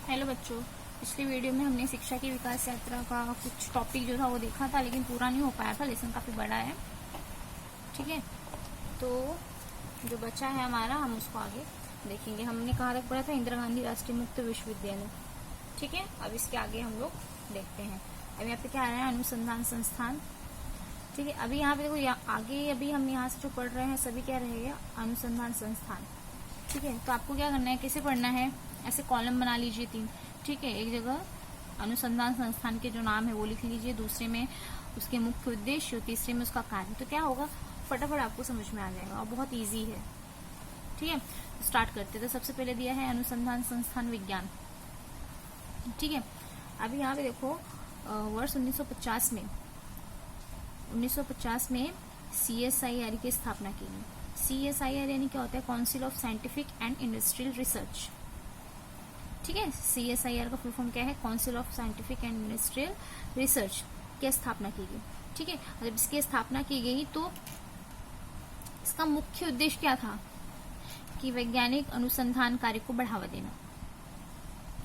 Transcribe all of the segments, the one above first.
Hello बच्चों। पिछली video में हमने शिक्षा की विकास यात्रा का कुछ टॉपिक जो था वो देखा था, लेकिन पूरा नहीं हो पाया था। लेसन काफी बड़ा है, ठीक है। तो जो बचा है हमारा, हम उसको आगे देखेंगे। हमने कहाँ तक पढ़ा था? इंदिरा गांधी राष्ट्रीय मुक्त विश्वविद्यालय, ठीक है। अब इसके आगे हम लोग देखते हैं। अब यहाँ पे क्या आ रहा है? अनुसंधान संस्थान, ठीक है। अभी यहाँ पे देखो, आगे अभी हम यहाँ से जो पढ़ रहे हैं सभी क्या रहेगा? अनुसंधान संस्थान, ठीक है। तो आपको क्या करना है, कैसे पढ़ना है? ऐसे कॉलम बना लीजिए 3, ठीक है। एक जगह अनुसंधान संस्थान के जो नाम है वो लिख लीजिए, दूसरे में उसके मुख्य उद्देश्य और तीसरे में उसका कार्य। तो क्या होगा, फटाफट आपको समझ में आ जाएगा और बहुत इजी है, ठीक है। स्टार्ट करते। तो सबसे पहले दिया है अनुसंधान संस्थान विज्ञान, ठीक है। अभी यहाँ पे देखो, वर्ष 1950 में CSIR की स्थापना की गई। CSIR यानी क्या होता है? Council of scientific and industrial research, ठीक है। CSIR का फुल फॉर्म क्या है? Council of scientific and industrial research की स्थापना की गई, ठीक है। जब इसकी स्थापना की गई तो इसका मुख्य उद्देश्य क्या था? कि वैज्ञानिक अनुसंधान कार्य को बढ़ावा देना।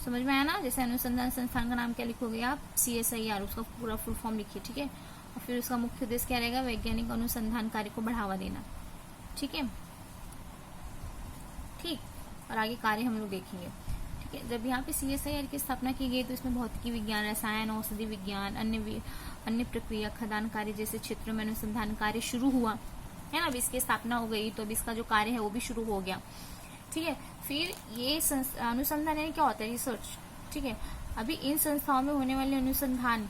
समझ में आया ना? जैसे अनुसंधान संस्थान का नाम क्या लिखोगे आप? CSIR, उसका पूरा फुल फॉर्म लिखिए, ठीक है। और फिर उसका मुख्य उद्देश्य क्या रहेगा? वैज्ञानिक अनुसंधान कार्य को बढ़ावा देना, ठीक है। ठीक, और आगे कार्य हम लोग देखेंगे, ठीक है। जब यहाँ पे CSIR की स्थापना की गई तो इसमें भौतिकी विज्ञान, रसायन, औषधि विज्ञान, अन्य प्रक्रिया, खदान कार्य जैसे क्षेत्रों में अनुसंधान कार्य शुरू हुआ है ना। अब इसकी स्थापना हो गई तो अब इसका जो कार्य है वो भी शुरू हो गया, ठीक है। फिर ये अनुसंधान यानी क्या होता है? रिसर्च, ठीक है। अभी इन संस्थाओं में होने वाले अनुसंधान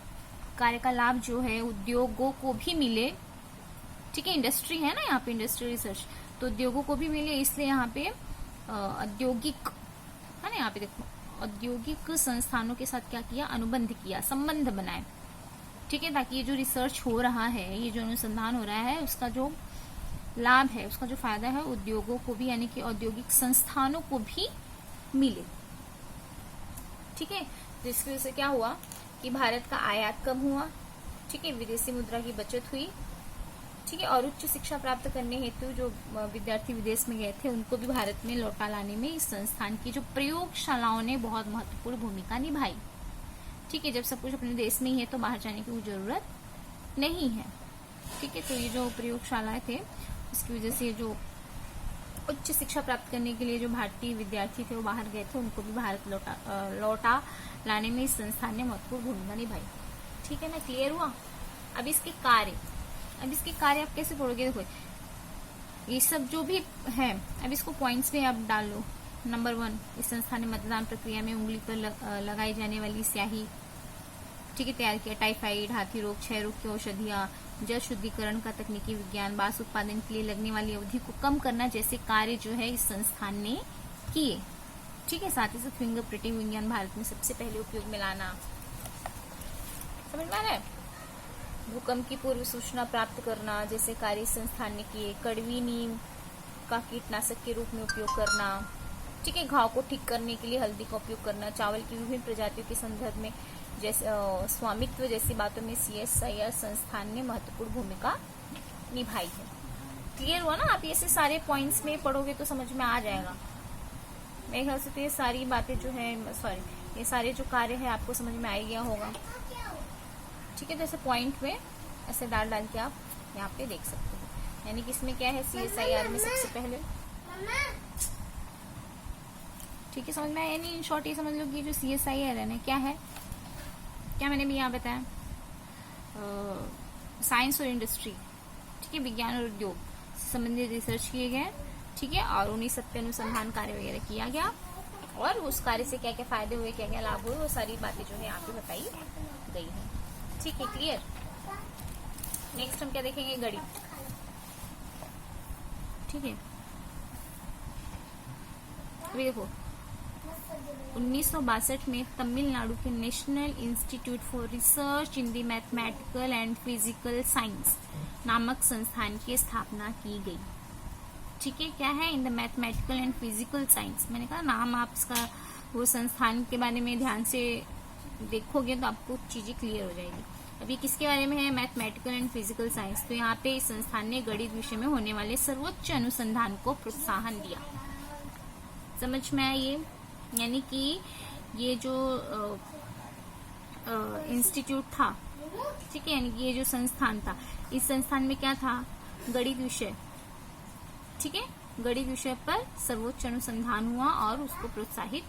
कार्य का लाभ जो है उद्योगों को भी मिले, ठीक है। इंडस्ट्री है ना यहाँ पे, इंडस्ट्रियल रिसर्च, तो उद्योगों को भी मिले। इसलिए यहाँ पे औद्योगिक है ना, यहाँ पे देखो, औद्योगिक संस्थानों के साथ क्या किया? अनुबंध किया, संबंध बनाए, ठीक है। ताकि ये जो रिसर्च हो रहा है, ये जो अनुसंधान हो रहा है, उसका जो लाभ है, उसका जो फायदा है उद्योगों को भी, यानी कि औद्योगिक संस्थानों को भी मिले, ठीक है। तो इसकी वजह से क्या हुआ कि भारत का आयात कम हुआ, ठीक है। विदेशी मुद्रा की बचत हुई, ठीक है। और उच्च शिक्षा प्राप्त करने हेतु जो विद्यार्थी विदेश में गए थे उनको भी भारत में लौटा लाने में इस संस्थान की जो प्रयोगशालाओं ने बहुत महत्वपूर्ण भूमिका निभाई, ठीक है। जब सब कुछ अपने देश में ही है तो बाहर जाने की कोई जरूरत नहीं है, ठीक है। तो ये जो प्रयोगशालाएं थे, इसकी वजह से जो उच्च शिक्षा प्राप्त करने के लिए जो भारतीय विद्यार्थी थे वो बाहर गए थे, उनको भी भारत लौटा लाने में इस संस्थान ने महत्वपूर्ण भूमिका निभाई, ठीक है ना। क्लियर हुआ? अब इसके कार्य आप कैसे पढ़ोगे? देखो, ये सब जो भी है, अब इसको पॉइंट्स में आप डाल लो। नंबर 1, इस संस्थान ने मतदान प्रक्रिया में उंगली पर लगाई जाने वाली स्याही, ठीक है, तैयार किया। टाइफाइड, हाथी रोग, क्षय रोग की औषधियां, जल शुद्धिकरण का तकनीकी विज्ञान, बांस उत्पादन के लिए लगने वाली अवधि को कम करना जैसे कार्य जो है इस संस्थान ने किए, ठीक है। साथ ही साथ फिंगर प्रिंटिंग विज्ञान भारत में सबसे पहले उपयोग में लाना। समझ में आ रहा है? भूकंप की पूर्व सूचना प्राप्त करना जैसे कार्य संस्थान ने किए। कड़वी नीम का कीटनाशक के रूप में उपयोग करना, ठीक है। घाव को ठीक करने के लिए हल्दी का उपयोग करना। चावल की विभिन्न प्रजातियों के संदर्भ में जैसे स्वामित्व जैसी बातों में CSIR संस्थान ने महत्वपूर्ण भूमिका निभाई है। क्लियर हुआ ना? आप ऐसे सारे पॉइंट्स में पढ़ोगे तो समझ में आ जाएगा मेरे ख्याल से। तो ये सारी बातें जो है, ये सारे जो कार्य है आपको समझ में आ गया होगा, ठीक है। तो ऐसे पॉइंट में ऐसे डाल के आप यहाँ पे देख सकते हो। यानी कि इसमें क्या है? CSIR में सबसे पहले, ठीक है। समझ में आया? यानी इन शॉर्ट ये समझ लो कि जो CSIR है ना, क्या है, क्या मैंने भी यहाँ बताया, साइंस और इंडस्ट्री, ठीक है, विज्ञान और उद्योग से संबंधित रिसर्च किए गए, ठीक है। और उन्हीं सब पे अनुसंधान कार्य वगैरह किया गया, और उस कार्य से क्या क्या फायदे हुए, क्या क्या लाभ हुए, वो सारी बातें जो है यहाँ पे बताई गई है, ठीक है। क्लियर? नेक्स्ट हम क्या देखेंगे? गणित, ठीक है। अभी देखो, 1962 में तमिलनाडु के national institute for research in the mathematical and physical science नामक संस्थान की स्थापना की गई, ठीक है। क्या है? In the mathematical and physical science. मैंने कहा नाम आप इसका, वो संस्थान के बारे में ध्यान से देखोगे तो आपको चीजें क्लियर हो जाएगी। अभी किसके बारे में है? Mathematical and physical science. तो यहाँ पे इस संस्थान ने गणित विषय में होने वाले सर्वोच्च अनुसंधान को प्रोत्साहन दिया। समझ में आया ये? यानी कि ये जो इंस्टीट्यूट था, ठीक है, यानी कि ये जो संस्थान था, इस संस्थान में क्या था, गणित विषय, ठीक है, गणित विषय पर सर्वोच्च अनुसंधान हुआ और उसको प्रोत्साहित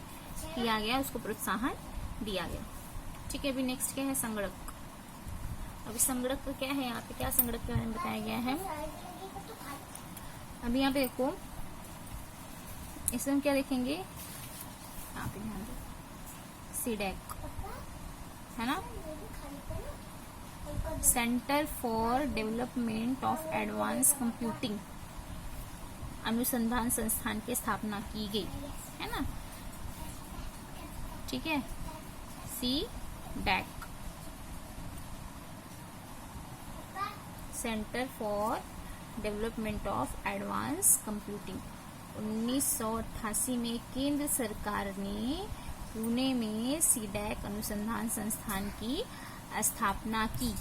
किया गया, उसको प्रोत्साहन दिया गया। ठीक है, अभी नेक्स्ट क्या है, संगणक। अभी संगणक का क्या है, यहाँ पे क्या संगणक के बारे में बताया गया है। अभी यहाँ पे देखो, इसमें हम क्या देखेंगे, यहाँ पे ध्यान दो, सीडैक है ना, centre for development of advance computing अनुसंधान संस्थान की स्थापना की गई है ना, ठीक है, CDAC, centre for development of advance computing. 1988 में केंद्र सरकार ने पुणे में सीडैक अनुसंधान संस्थान की स्थापना की,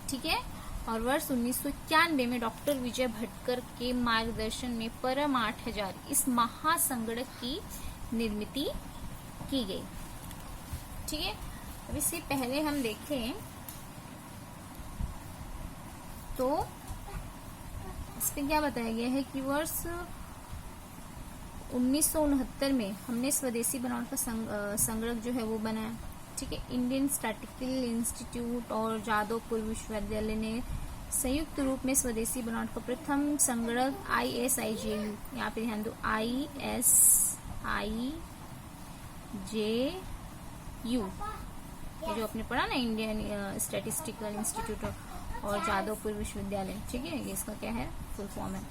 ठीक है, और वर्ष 1991 में डॉक्टर विजय भटकर के मार्गदर्शन में परम 8000 इस महासंगणक की निर्मित की गई। ठीक है, अब इससे पहले हम देखें तो इस पे क्या बताया गया है कि वर्ष 1969 में हमने स्वदेशी बनावट का संगणक जो है वो बनाया। ठीक है, इंडियन स्टैटिस्टिकल इंस्टीट्यूट और जादवपुर विश्वविद्यालय ने संयुक्त रूप में स्वदेशी बनावट का प्रथम संगणक ISIJU, यहाँ पे ध्यान दो, ISIJU, ये जो आपने पढ़ा ना, इंडियन स्टैटिस्टिकल इंस्टीट्यूट और जादवपुर विश्वविद्यालय, ठीक है, ये इसका क्या है, फुल फॉर्म है।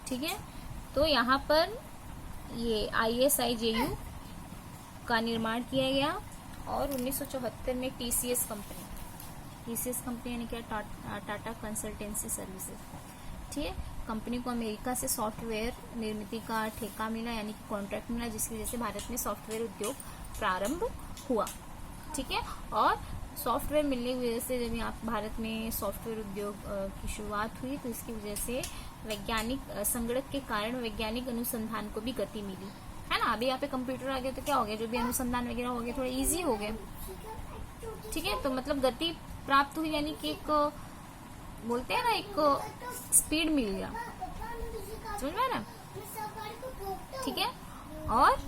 ठीक है, तो यहाँ पर ये ISIJU का निर्माण किया गया और 1974 में TCS कंपनी यानी क्या, टाटा कंसल्टेंसी सर्विसेज, ठीक है, कंपनी को अमेरिका से सॉफ्टवेयर निर्मित का ठेका मिला, यानी कि कॉन्ट्रैक्ट मिला, जिसकी वजह से भारत में सॉफ्टवेयर उद्योग प्रारंभ हुआ। ठीक है, और सॉफ्टवेयर मिलने की वजह से जब यहाँ भारत में सॉफ्टवेयर उद्योग की शुरुआत हुई तो इसकी वजह से वैज्ञानिक संगणक के कारण वैज्ञानिक अनुसंधान को भी गति मिली, है ना। अभी यहाँ पे कंप्यूटर आ गया तो क्या हो गया, जो भी अनुसंधान वगैरह हो गया थोड़ा इजी हो गया। ठीक है, तो मतलब गति प्राप्त हुई, यानी कि एक बोलते हैं ना, एक स्पीड मिल गया, समझ में ना। ठीक है, और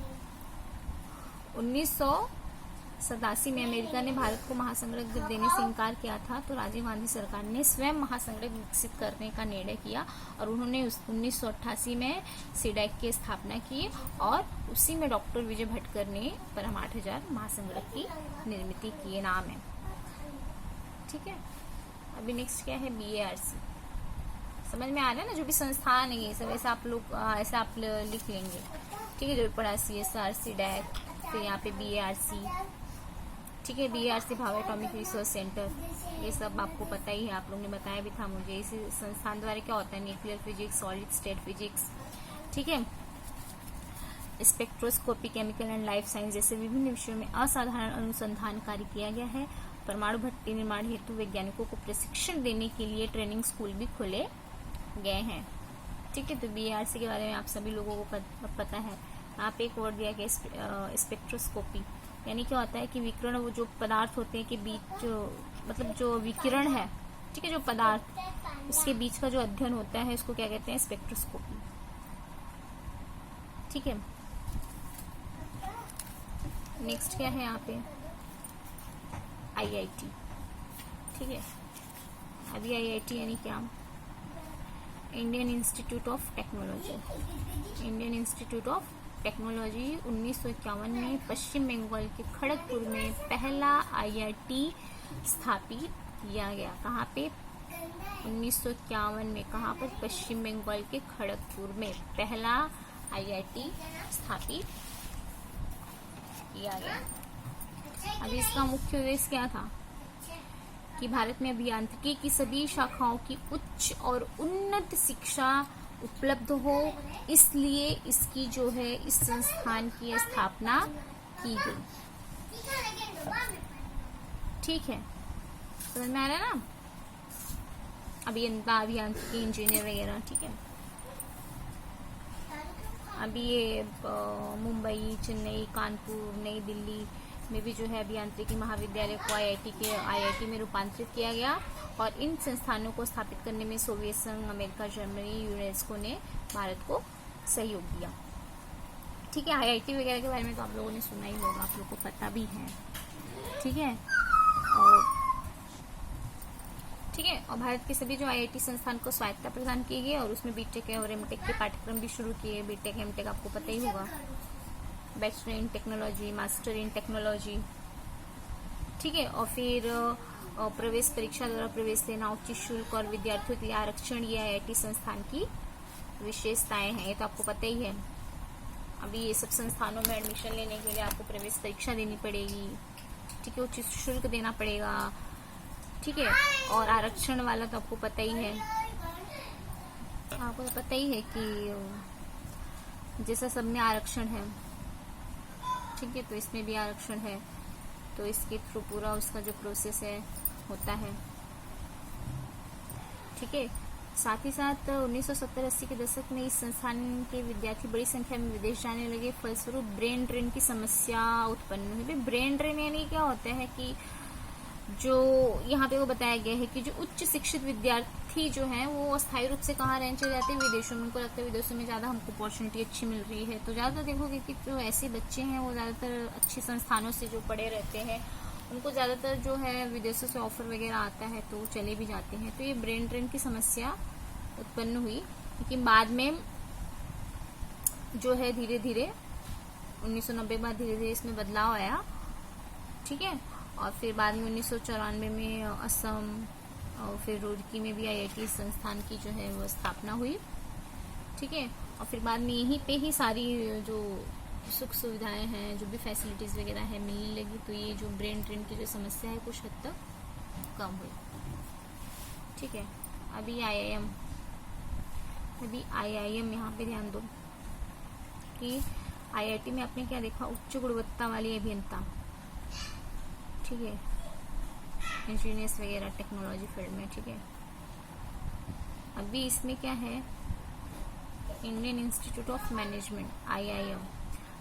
1987 में अमेरिका ने भारत को महासंगणक जब देने से इनकार किया था तो राजीव गांधी सरकार ने स्वयं महासंगणक विकसित करने का निर्णय किया और उन्होंने 1988 में सीडैक की स्थापना की और उसी में डॉक्टर विजय भटकर ने परम 8000 महासंगणक की निर्मित की, ये नाम है। ठीक है, अभी नेक्स्ट क्या है, BARC। समझ में आ रहा है ना, जो भी संस्थान है ये सब ऐसा आप लोग ऐसा आप लिख लेंगे। ठीक है, जो पढ़ा CSR, सीडैक, फिर यहाँ पे BARC। ठीक है, BARC Bhabha atomic research centre, ये सब आपको पता ही है, आप लोगों ने बताया भी था मुझे। इस संस्थान द्वारा क्या होता है, nuclear physics, solid state physics, ठीक है, spectroscopy, chemical and life science जैसे विभिन्न विषयों में असाधारण अनुसंधान कार्य किया गया है। परमाणु भट्टी निर्माण हेतु वैज्ञानिकों को प्रशिक्षण देने के लिए ट्रेनिंग स्कूल भी खोले गए हैं। ठीक है, तो BARC के बारे में आप सभी लोगों को पता है। यहाँ पे एक वर्ड दिया गया स्पेक्ट्रोस्कोपी, यानी क्या होता है कि विकिरण, वो जो पदार्थ होते हैं कि बीच मतलब जो विकिरण है, ठीक है, जो पदार्थ उसके बीच का जो अध्ययन होता है उसको क्या कहते हैं, स्पेक्ट्रोस्कोपी। ठीक है, नेक्स्ट क्या है यहाँ पे, IIT। ठीक है, अभी IIT यानी क्या, Indian institute of technology. Indian institute of technology 1951 में पश्चिम बंगाल के खड़गपुर में पहला IIT स्थापित किया गया। कहाँ पे, 1951 में, कहाँ पर, पश्चिम बंगाल के खड़गपुर में पहला IIT स्थापित किया गया। अभी इसका मुख्य उद्देश्य क्या था कि भारत में अभियांत्रिकी की सभी शाखाओं की उच्च और उन्नत शिक्षा उपलब्ध हो, इसलिए इसकी जो है इस संस्थान की स्थापना की गई। ठीक है, समझ में आ रहा है ना, अभियंता, अभियांत्रिकी, इंजीनियर वगैरह। ठीक है, अभी ये मुंबई, चेन्नई, कानपुर, नई दिल्ली में भी जो है अभियांत्रिकी महाविद्यालय को आईआईटी में रूपांतरित किया गया और इन संस्थानों को स्थापित करने में सोवियत संघ, अमेरिका, जर्मनी, यूनेस्को ने भारत को सहयोग दिया। ठीक है, आईआईटी वगैरह के बारे में तो आप लोगों ने सुना ही होगा, आप लोगों को पता भी है। ठीक है, और भारत के सभी जो आईआईटी संस्थान को स्वायत्तता प्रदान की गई और उसमें बीटेक और एमटेक के पाठ्यक्रम भी शुरू किए। बीटेक एमटेक आपको पता ही होगा, bachelor in technology, master in technology. ठीक है, और फिर प्रवेश परीक्षा द्वारा प्रवेश लेना, उचित शुल्क और विद्यार्थियों के लिए आरक्षण, ये आईआईटी संस्थान की विशेषताएं हैं, ये तो आपको पता ही है। अभी ये सब संस्थानों में एडमिशन लेने के लिए आपको प्रवेश परीक्षा देनी पड़ेगी। ठीक है, उचित शुल्क देना पड़ेगा। ठीक है, और आरक्षण वाला तो आपको पता ही है, आपको पता ही है कि जैसा सब में आरक्षण है, ठीक है, तो इसमें भी आरक्षण है, तो इसके थ्रू पूरा उसका जो प्रोसेस है होता है। ठीक है, साथ ही साथ 1970-80 के दशक में इस संस्थान के विद्यार्थी बड़ी संख्या में विदेश जाने लगे, फलस्वरूप ब्रेन ड्रेन की समस्या उत्पन्न हुई। ब्रेन ड्रेन यानी क्या होता है कि जो यहाँ पे वो बताया गया है कि जो उच्च शिक्षित विद्यार्थी जो हैं वो अस्थायी रूप से कहाँ रहने चले जाते हैं, विदेशों में। उनको लगता है विदेशों में ज़्यादा हमको अपॉर्चुनिटी अच्छी मिल रही है, तो ज़्यादातर देखोगे कि जो ऐसे बच्चे हैं वो ज़्यादातर अच्छे संस्थानों से जो पढ़े रहते हैं उनको ज़्यादातर जो है विदेशों से ऑफर वगैरह आता है तो चले भी जाते हैं। तो ये ब्रेन ड्रेन की समस्या उत्पन्न हुई, लेकिन बाद में जो है धीरे धीरे 1990 बाद धीरे धीरे इसमें बदलाव आया। ठीक है, और फिर बाद में 1994 में असम और फिर रुड़की में भी आईआईटी संस्थान की जो है वो स्थापना हुई। ठीक है, और फिर बाद में यहीं पे ही सारी जो सुख सुविधाएं हैं, जो भी फैसिलिटीज वगैरह है मिलने लगी, तो ये जो ब्रेन ड्रेन की जो समस्या है कुछ हद तक कम हुई। ठीक है, अभी आईआईएम यहाँ पे ध्यान दो कि आईआईटी में आपने क्या देखा, उच्च गुणवत्ता वाली अभियंता। ठीक है, इंजीनियर्स वगैरह टेक्नोलॉजी फील्ड में। ठीक है, अभी इसमें क्या है, Indian institute of management IIM.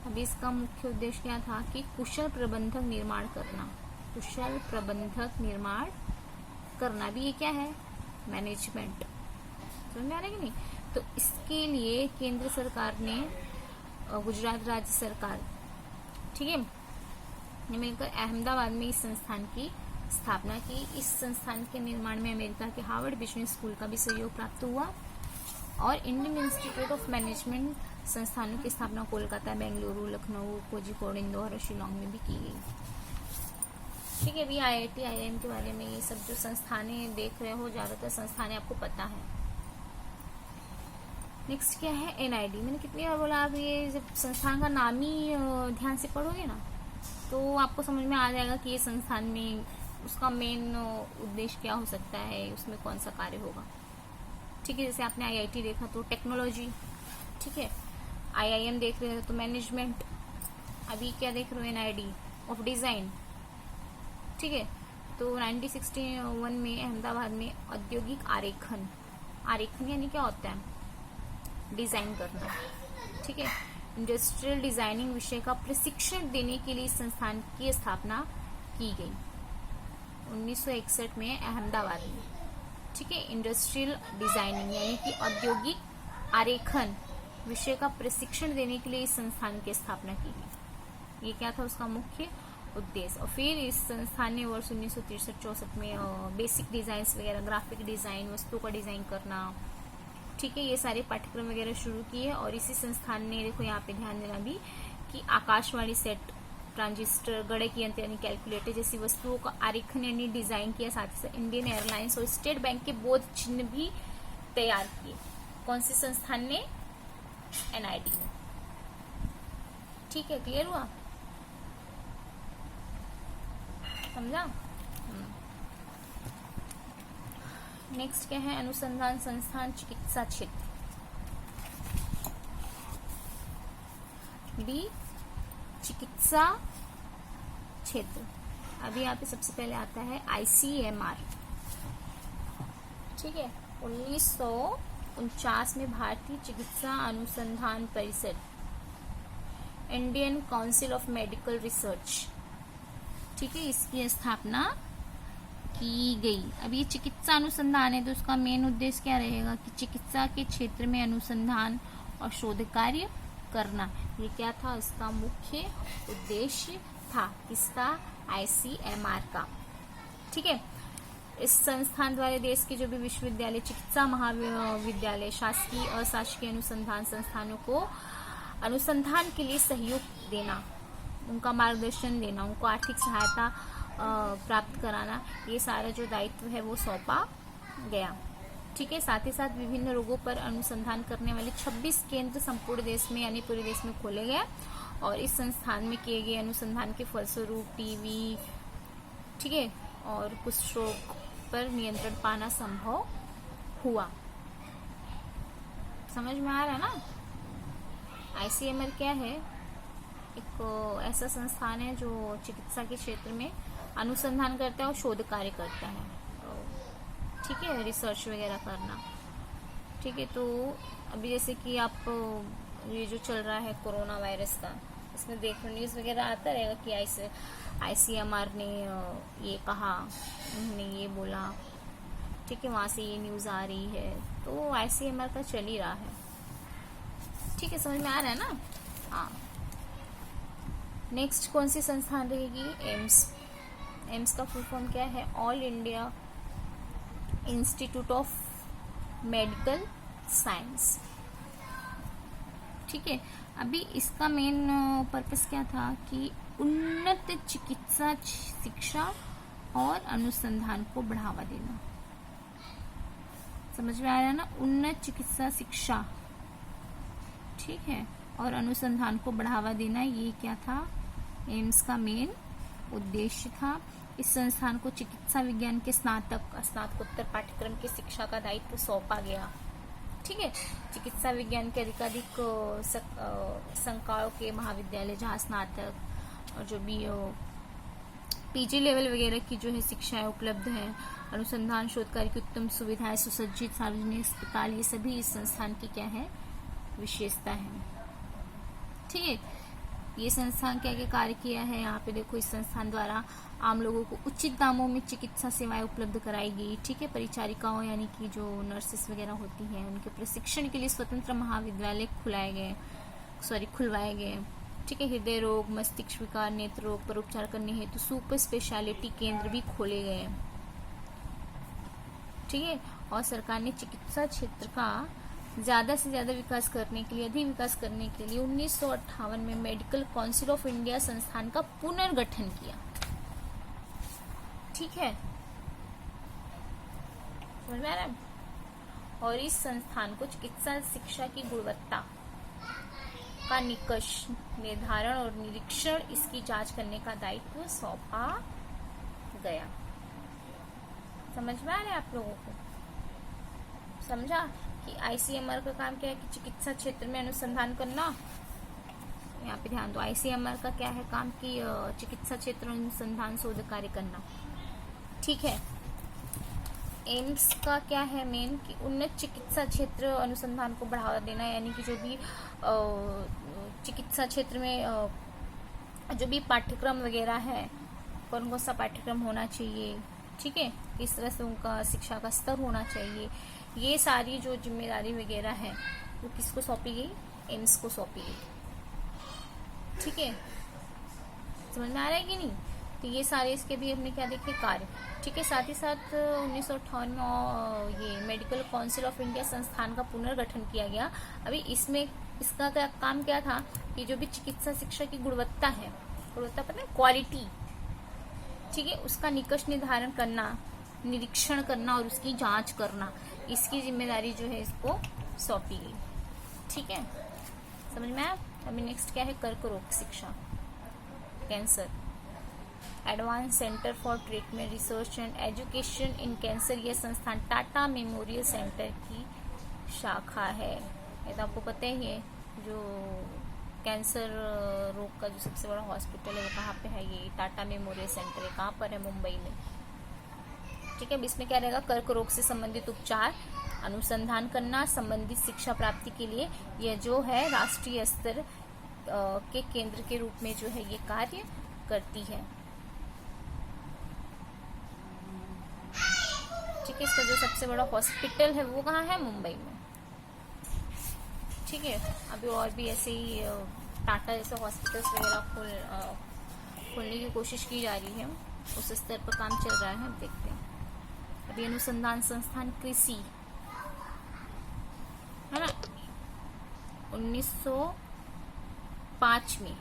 अभी इसका मुख्य उद्देश्य क्या था कि कुशल प्रबंधक निर्माण करना। कुशल प्रबंधक निर्माण करना भी ये क्या है, मैनेजमेंट। समझ में आ रहा है कि नहीं? तो इसके लिए केंद्र सरकार ने गुजरात राज्य सरकार, ठीक है, ने मिलकर अहमदाबाद में इस संस्थान की स्थापना की। इस संस्थान के निर्माण में अमेरिका के हार्वर्ड बिजनेस स्कूल का भी सहयोग प्राप्त हुआ और इंडियन इंस्टीट्यूट ऑफ मैनेजमेंट संस्थानों की स्थापना कोलकाता, बेंगलुरु, लखनऊ, कोझिकोड, इंदौर और शिलोंग में भी की गई। ठीक है, अभी आईआईटी आईआईएम के बारे में ये सब जो संस्थानें देख रहे हो, ज्यादातर संस्थानें आपको पता है। नेक्स्ट क्या है, एनआईडी। मैंने कितनी बार बोला, आप ये जब संस्थान का नाम ही ध्यान से पढ़ोगे ना तो आपको समझ में आ जाएगा कि ये संस्थान में उसका मेन उद्देश्य क्या हो सकता है, उसमें कौन सा कार्य होगा। ठीक है, जैसे आपने आईआईटी देखा तो टेक्नोलॉजी, ठीक है, आईआईएम देख रहे हो तो मैनेजमेंट, अभी क्या देख रहे हो, एनआईडी ऑफ डिजाइन। ठीक है, तो 1961 में अहमदाबाद में औद्योगिक आरेखन, आरेखन यानी क्या होता है, डिजाइन करना। ठीक है, इंडस्ट्रियल डिजाइनिंग विषय का प्रशिक्षण देने के लिए इस संस्थान की स्थापना की गई 1961 में अहमदाबाद में। ठीक है, इंडस्ट्रियल डिजाइनिंग यानी कि औद्योगिक आरेखन विषय का प्रशिक्षण देने के लिए इस संस्थान की स्थापना की गई। ये क्या था उसका मुख्य उद्देश्य। और फिर इस संस्थान ने वर्ष 1963-64 में बेसिक डिजाइन वगैरह, ग्राफिक डिजाइन, वस्तु का डिजाइन करना, ठीक है, ये सारे पाठ्यक्रम वगैरह शुरू किए। और इसी संस्थान ने, देखो यहाँ पे ध्यान देना भी कि आकाशवाणी सेट, ट्रांजिस्टर, गणक यंत्र यानी कैलकुलेटर जैसी वस्तुओं का आरेखन यानी डिजाइन किया। साथ ही साथ इंडियन एयरलाइंस और स्टेट बैंक के बोध चिन्ह भी तैयार किए। कौन सी संस्थान ने, एनआईटी में। ठीक है, क्लियर हुआ, समझा? नेक्स्ट क्या है, अनुसंधान संस्थान चिकित्सा क्षेत्र। बी, चिकित्सा क्षेत्र। अभी यहाँ पे सबसे पहले आता है आईसीएमआर। ठीक है, 1949 में भारतीय चिकित्सा अनुसंधान परिषद Indian council of medical research, ठीक है, इसकी स्थापना की गई। अब ये चिकित्सा अनुसंधान है तो उसका मेन उद्देश्य क्या रहेगा कि चिकित्सा के क्षेत्र में अनुसंधान और शोध कार्य करना, ये क्या था, इसका मुख्य उद्देश्य था, किसका, ICMR का, ठीक है। इस संस्थान द्वारा देश के जो भी विश्वविद्यालय, चिकित्सा महाविद्यालय, शासकीय अशासकीय अनुसंधान संस्थानों को अनुसंधान के लिए सहयोग देना, उनका मार्गदर्शन देना, उनको आर्थिक सहायता प्राप्त कराना, ये सारा जो दायित्व है वो सौंपा गया, ठीक है। साथ ही साथ विभिन्न रोगों पर अनुसंधान करने वाले 26 केंद्र संपूर्ण देश में यानी पूरे देश में खोले गए और इस संस्थान में किए गए अनुसंधान के फलस्वरूप टीबी, ठीक है, और कुष्ठ रोग पर नियंत्रण पाना संभव हुआ। समझ में आ रहा है ना। ICMR क्या है, एक ऐसा संस्थान है जो चिकित्सा के क्षेत्र में अनुसंधान करता है और शोध कार्य करता है, ठीक है, रिसर्च वगैरह करना, ठीक है। तो अभी जैसे कि आप ये जो चल रहा है कोरोना वायरस का, इसमें देखो न्यूज़ वगैरह आता रहेगा कि ICMR ने ये कहा, उन्होंने ये बोला, ठीक है, वहाँ से ये न्यूज़ आ रही है, तो ICMR का चल ही रहा है, ठीक है, समझ में आ रहा है ना। हाँ, नेक्स्ट कौन सी संस्थान रहेगी, एम्स का फुल फॉर्म क्या है, all India institute of medical science, ठीक है। अभी इसका मेन पर्पस क्या था कि उन्नत चिकित्सा शिक्षा और अनुसंधान को बढ़ावा देना, समझ में आ रहा है ना, उन्नत चिकित्सा शिक्षा, ठीक है, और अनुसंधान को बढ़ावा देना, ये क्या था, एम्स का मेन उद्देश्य था। इस संस्थान को चिकित्सा विज्ञान के स्नातकोत्तर पाठ्यक्रम की शिक्षा का दायित्व सौंपा गया, ठीक है। चिकित्सा विज्ञान के अधिकाधिक संकायों के महाविद्यालय जहाँ स्नातक और जो भी PG लेवल वगैरह की जो है शिक्षाएं उपलब्ध है, अनुसंधान शोध कार्य की उत्तम सुविधाएं, सुसज्जित सार्वजनिक अस्पताल, ये सभी इस संस्थान की क्या है, विशेषता है, ठीक है। ये संस्थान क्या क्या कार्य किया है, यहाँ पे देखो, इस संस्थान द्वारा आम लोगों को उचित दामों में चिकित्सा सेवाएं उपलब्ध कराई गई, ठीक है। परिचारिकाओं यानी कि जो नर्सेस वगैरह होती हैं, उनके प्रशिक्षण के लिए स्वतंत्र महाविद्यालय खुलवाए गए, ठीक है। हृदय रोग, मस्तिष्क विकार, नेत्र रोग पर उपचार करने हेतु सुपर स्पेशलिटी केंद्र भी खोले गए, ठीक है। और सरकार ने चिकित्सा क्षेत्र का ज्यादा से ज्यादा विकास करने के लिए, अधिक विकास करने के लिए 1958 में मेडिकल काउंसिल ऑफ इंडिया संस्थान का पुनर्गठन किया, ठीक है, समझ में आ रहा है। और इस संस्थान को चिकित्सा शिक्षा की गुणवत्ता का निकष निर्धारण और निरीक्षण, इसकी जांच करने का दायित्व सौंपा गया। समझ में आ रहा है आप लोगों को, समझा कि ICMR का काम क्या है कि चिकित्सा क्षेत्र में अनुसंधान करना, यहाँ पे ध्यान दो, ICMR का क्या है काम कि चिकित्सा क्षेत्र अनुसंधान शोध कार्य करना, ठीक है। एम्स का क्या है मेन कि उन्नत चिकित्सा क्षेत्र अनुसंधान को बढ़ावा देना, यानी कि जो भी चिकित्सा क्षेत्र में जो भी पाठ्यक्रम वगैरह है, कौन कौन सा पाठ्यक्रम होना चाहिए, ठीक है, किस तरह से उनका शिक्षा का स्तर होना चाहिए, ये सारी जो जिम्मेदारी वगैरह है वो किसको सौंपी गई, एम्स को सौंपी गई, ठीक है, समझ में आ रहा है कि नहीं। तो ये सारे इसके भी हमने क्या देखे कार्य, ठीक है। साथ ही साथ 1958 में ये मेडिकल काउंसिल ऑफ इंडिया संस्थान का पुनर्गठन किया गया। अभी इसमें इसका क्या काम क्या था कि जो भी चिकित्सा शिक्षा की गुणवत्ता है, गुणवत्ता पता है, क्वालिटी, ठीक है, उसका निकष निर्धारण करना, निरीक्षण करना और उसकी जांच करना, इसकी जिम्मेदारी जो है इसको सौंपी गई, ठीक है, समझ में आया। अभी नेक्स्ट क्या है, कर्क रोग शिक्षा, cancer, advance centre for treatment research and education in cancer, यह संस्थान टाटा मेमोरियल सेंटर की शाखा है। ये तो आपको पता ही है, जो कैंसर रोग का जो सबसे बड़ा हॉस्पिटल है वो कहाँ पे है, ये टाटा मेमोरियल सेंटर है, कहाँ पर है, मुंबई में, ठीक है। अब इसमें क्या रहेगा, कर्क रोग से संबंधित उपचार, अनुसंधान करना, संबंधित शिक्षा प्राप्ति के लिए यह जो है राष्ट्रीय स्तर के केंद्र के रूप में जो है ये कार्य करती है। ठीक है, इसका जो सबसे बड़ा हॉस्पिटल है वो कहाँ है? मुंबई में। ठीक है, अभी और भी ऐसे ही टाटा जैसे हॉस्पिटल्स वगैरह खोलने की कोशिश की जा रही है, उस स्तर पर काम चल रहा है। अब देखते हैं। अभी अनुसंधान संस्थान कृषि है ना, 1905 में,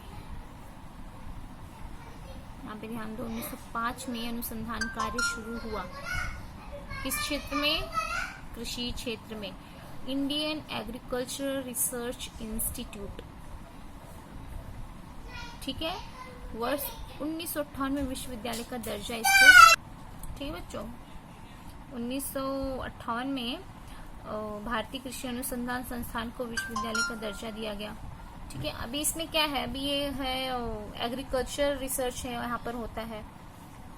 यहाँ पे ध्यान दो, 1905 में अनुसंधान कार्य शुरू हुआ। किस क्षेत्र में? कृषि क्षेत्र में। Indian agricultural research institute. ठीक है, वर्ष 1958 में विश्वविद्यालय का दर्जा इसको, ठीक है बच्चों, 1958 में भारतीय कृषि अनुसंधान संस्थान को विश्वविद्यालय का दर्जा दिया गया। ठीक है, अभी इसमें क्या है? अभी ये है एग्रीकल्चर रिसर्च है, यहाँ पर होता है।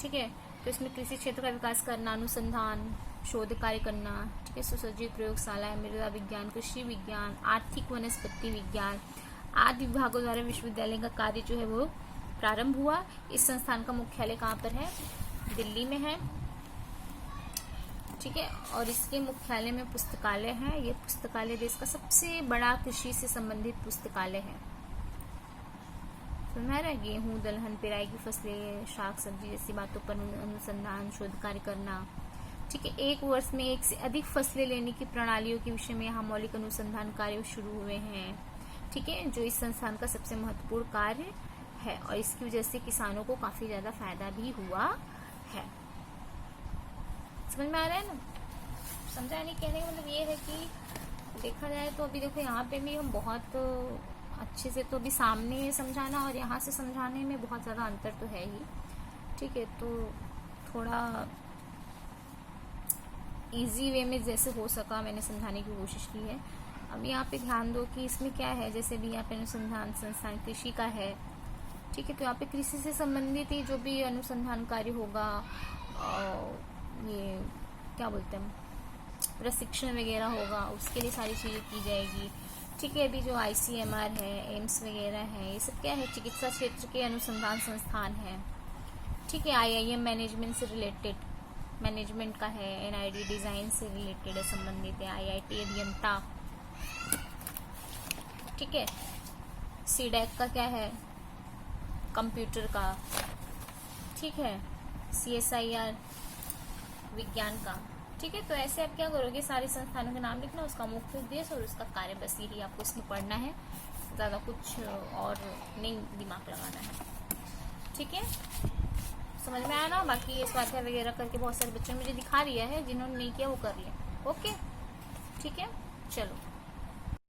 ठीक है, तो इसमें कृषि क्षेत्र का विकास करना, अनुसंधान शोध कार्य करना, ठीक है, सुसज्जित प्रयोगशाला, मृदा विज्ञान, कृषि विज्ञान, आर्थिक वनस्पति विज्ञान आदि विभागों द्वारा विश्वविद्यालय का कार्य जो है वो प्रारंभ हुआ। इस संस्थान का मुख्यालय कहाँ पर है? दिल्ली में है। ठीक है, और इसके मुख्यालय में पुस्तकालय है। ये पुस्तकालय देश का सबसे बड़ा कृषि से संबंधित पुस्तकालय है। समझ रहा है? गेहूं, दलहन, पेराई की फसलें, शाक सब्जी जैसी बातों पर अनुसंधान शोध कार्य करना। ठीक है, एक वर्ष में एक से अधिक फसलें लेने की प्रणालियों के विषय में यहाँ मौलिक अनुसंधान कार्य शुरू हुए हैं। ठीक है, जो इस संस्थान का सबसे महत्वपूर्ण कार्य है, और इसकी वजह से किसानों को काफी ज्यादा फायदा भी हुआ है। समझ में आ रहा है ना? समझा नहीं? कहने का मतलब ये है कि देखा जाए तो अभी देखो यहाँ पे भी हम बहुत अच्छे से, तो अभी सामने समझाना और यहाँ से समझाने में बहुत ज्यादा अंतर तो है ही। ठीक है, तो थोड़ा इजी वे में जैसे हो सका मैंने समझाने की कोशिश की है। अब यहाँ पे ध्यान दो कि इसमें क्या है, जैसे भी यहाँ पे अनुसंधान संस्थान कृषि का है। ठीक है, तो यहाँ पे कृषि से संबंधित ही जो भी अनुसंधान कार्य होगा, ये क्या बोलते हैं, प्रशिक्षण वगैरह होगा, उसके लिए सारी चीजें की जाएगी। ठीक है, अभी जो ICMR है, एम्स वगैरह है, ये सब क्या है? चिकित्सा क्षेत्र के अनुसंधान संस्थान है। ठीक है, IIM मैनेजमेंट से रिलेटेड, मैनेजमेंट का है। NID डिजाइन से रिलेटेड है, संबंधित है। IIT अभियंता। ठीक है, CDAC का क्या है? कंप्यूटर का। ठीक है, CSIR विज्ञान का। ठीक है, तो ऐसे आप क्या करोगे? सारे संस्थानों के नाम लिखना, उसका मुख्य उद्देश्य और उसका कार्य, बस यही आपको इसमें पढ़ना है, ज्यादा कुछ और नहीं दिमाग लगाना है। ठीक है, समझ में आया ना? बाकी ये स्वाध्याय वगैरह करके बहुत सारे बच्चों ने मुझे दिखा दिया है, जिन्होंने नहीं किया वो कर लिया। ओके, ठीक है, चलो।